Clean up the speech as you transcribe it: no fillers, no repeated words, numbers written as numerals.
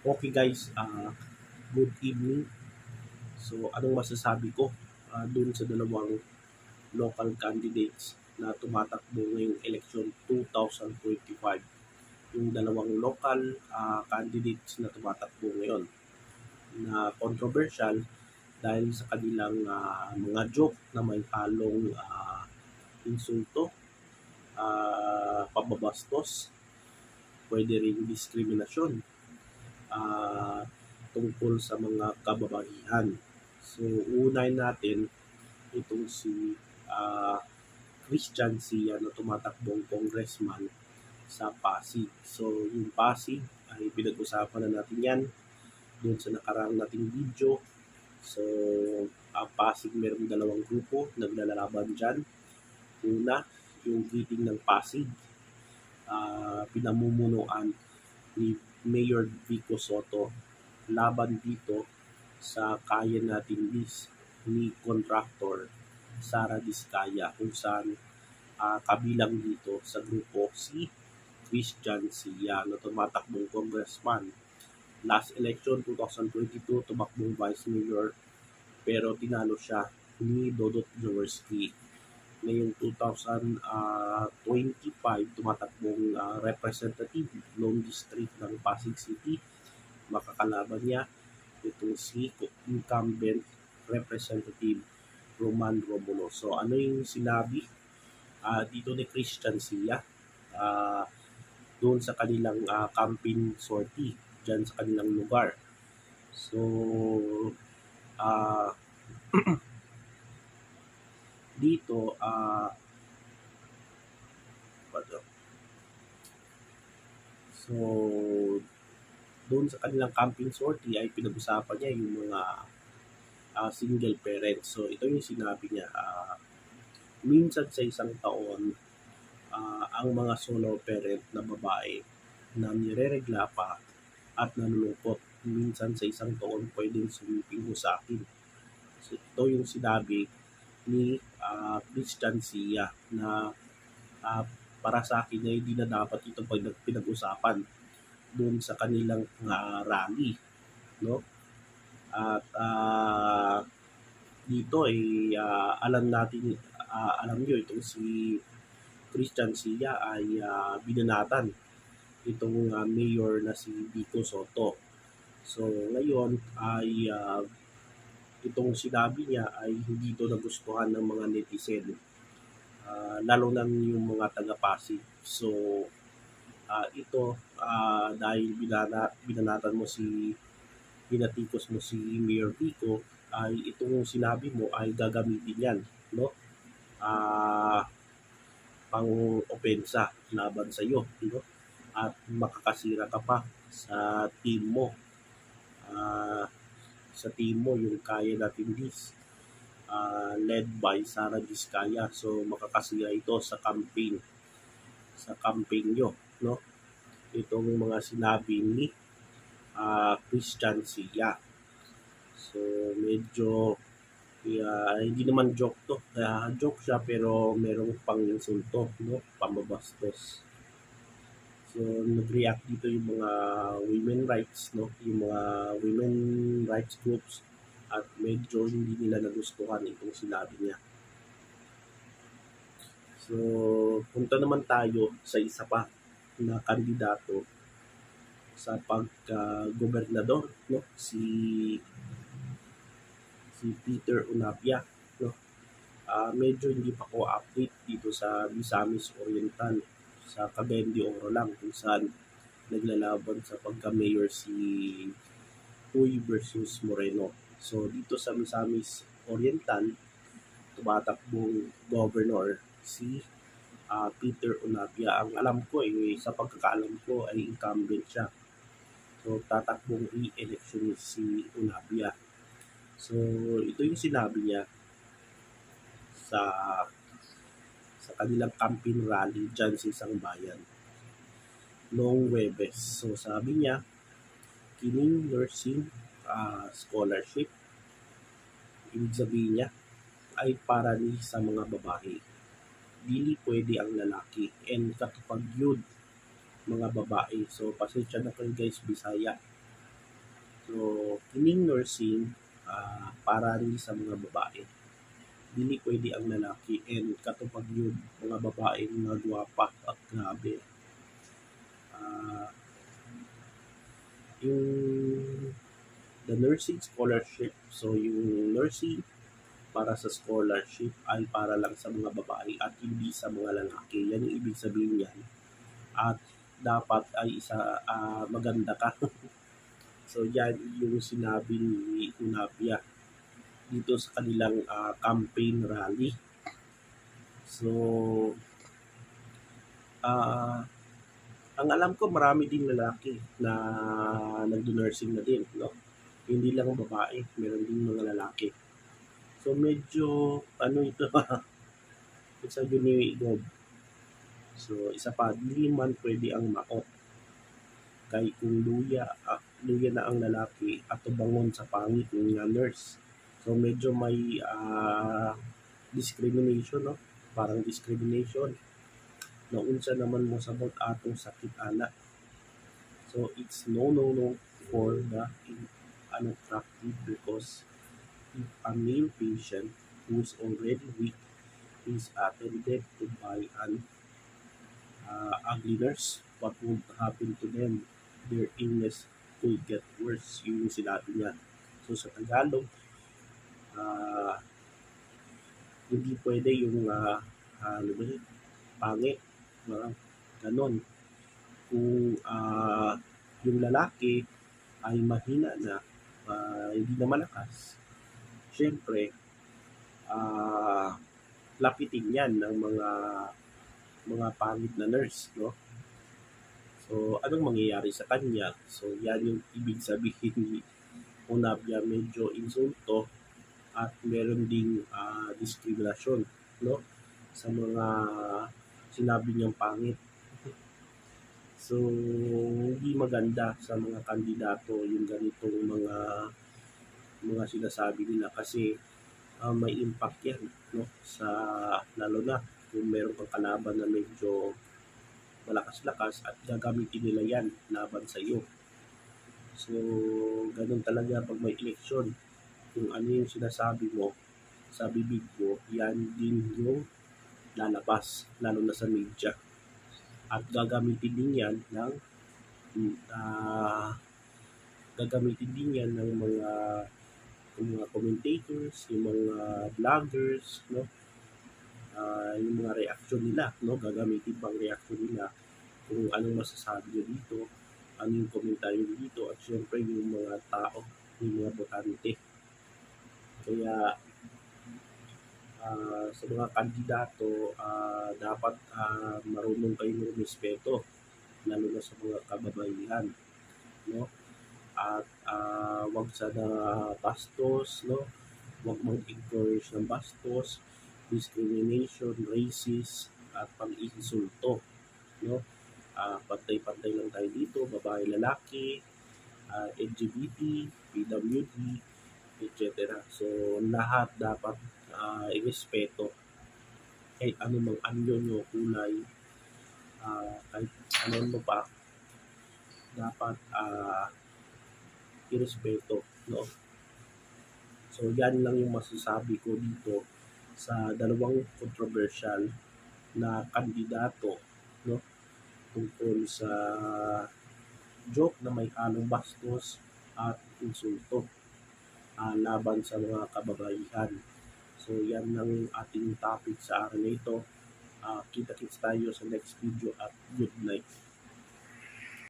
Okay guys, good evening. So anong masasabi ko dun sa dalawang local candidates na tumatakbo ngayong election 2025. Yung dalawang local candidates na tumatakbo ngayon na controversial dahil sa kanilang mga joke na may halong insulto, pababastos, pwede rin diskriminasyon uh, tungkol sa mga kababaihan. So, unahin natin itong si Christian Sia na tumatakbong congressman sa Pasig. So, yung Pasig ay pinag-usapan na natin yan doon sa nakaraang nating video. So, Pasig mayroong dalawang grupo naglalaban dyan. Una, yung Giting ng Pasig, pinamumunuan ni Mayor Vico Soto laban dito sa kaya natin list ni contractor Sara Diskaya kung saan kabilang dito sa grupo si Christian Sia na tumatakbong congressman. Last election 2022 tumakbong vice mayor pero tinalo siya ni Dodot Jaworski. Ngayong 2025 tumatakbong representative Long District ng Pasig City. Makakalaban niya itong si incumbent representative Roman Romulo. So ano yung sinabi dito ni Christian Sia doon sa kanilang campaign sortie dyan sa kanilang lugar. So dito so doon sa kanilang camping sortie ay pinag-usapan niya yung mga single parents. So ito yung sinabi niya, minsan sa isang taon ang mga solo parent na babae na nireregla pa at nanulupot minsan sa isang taon pwedeng sumiping mo sa akin. So ito yung sinabi ni Christian Sia na para sa akin ay hindi na dapat ito pinag-usapan doon sa kanilang rally, no? At dito ay alam niyo itong si Christian Sia ay binanatan itong mayor na si Vico Soto. So ngayon ay itong sinabi niya ay hindi ito nagustuhan ng mga netizen, lalo na yung mga taga-Pasig. So ito dahil binanatan mo binatikos mo si Mayor Vico, ay itong sinabi mo ay gagamitin yan, no? Pang opensa laban sa iyo, no? At makakasira ka pa sa team mo. Sa team mo yung kaya natin list, led by Sara Diskaya. So makakasira ito sa campaign nyo, no? Itong mga sinabi ni Christian Sia. So medyo hindi naman joke to. Joke siya pero merong pang insulto, no? Pambabastos. So nag-react dito yung mga women rights, no? Yung mga women rights groups at medyo hindi nila nagustuhan itong sinabi niya. So punta naman tayo sa isa pa na kandidato sa pagka-gobernador, no? Si Peter Unapia, no? Medyo hindi pa ko update dito sa Misamis Oriental, sa Cagayan de Oro lang kung saan naglalaban sa pagka-mayor si Uy versus Moreno. So dito sa Misamis Oriental tumatakbong governor si Peter Unapia. Ang alam ko sa pagkakaalam ko ay incumbent siya. So tatakbong re-election si Unapia. So ito yung sinabi niya sa kanilang campaign rally dyan sa isang bayan noong Webes. So sabi niya, kining nursing scholarship, ibig sabihin niya ay para ni sa mga babae. Dili pwede ang lalaki and katupag yun mga babae. So pasensya na kayo guys, Bisaya. So kining nursing para rin sa mga babae, dili pwede ang lalaki, and katupad yun mga babae nga gwapa at grabe. Ah, yung the nursing scholarship, so yung nursing para sa scholarship ay para lang sa mga babae at hindi sa mga lalaki. Yan yung ibig sabihin niyan. At dapat ay maganda ka. So yan yung sinabi ni Unapia dito sa kanilang campaign rally. So ang alam ko marami ding lalaki na nagdo-nursing na din, no? Hindi lang babae, meron din mga lalaki. So medyo ano ito sa ni Gob. So isa pa, hindi man pwede ang maot. Kay kung luya na ang lalaki at bangon sa pangit ng nurse. So medyo may discrimination, no? Parang discrimination. Na unsa naman mo sabot atong sakit ana. So it's no for the unattractive, because if a male patient who's already weak is attended to by an ugly nurse, what would happen to them? Their illness could get worse. Yun yung sinabi niya. So sa Tagalog, hindi pwede yung pangit, ganon. Kung yung lalaki ay mahina na, hindi na malakas, syempre lapitin yan ng mga pangit na nurse, no? So anong mangyayari sa kanya? So yan yung ibig sabihin ni Unapia, medyo insulto at meron ding diskriminasyon, no, sa mga sinabi niyang pangit. So hindi maganda sa mga kandidato yung ganitong mga sinasabi nila, kasi may impact yan, no, sa lalo na kung meron kang kalaban na medyo malakas-lakas at gagamitin nila yan laban sa iyo. So ganun talaga pag may eleksyon, kung ano yung sinasabi mo sa bibig mo, yan din yung lalabas, lalo na sa media. At gagamitin din yan ng mga commentators, yung mga vloggers, no? Yung mga reaction nila, no? Gagamitin pang reaction nila kung anong masasabi nyo dito, ano yung komentaryo dito, at syempre yung mga tao, yung mga botante. Kaya sa mga kandidato, dapat marunong kayong respeto, lalo na sa mga kababaihan, no? At wag sana bastos, no? Wag mag-encourage ng bastos, discrimination, racist, at pang-insulto, no? Pantay-pantay lang tayo dito, babae, lalaki, LGBT, PWD, etc. So lahat dapat irespeto, kahit ano mang anyo nyo, kulay, kahit ano mo pa, dapat irespeto, no? So yan lang yung masasabi ko dito sa dalawang controversial na kandidato, no, tungkol sa joke na may halong bastos at insulto laban sa mga kababaihan. So yan lang yung ating topic sa araw na ito. Kita-kits tayo sa next video at good night.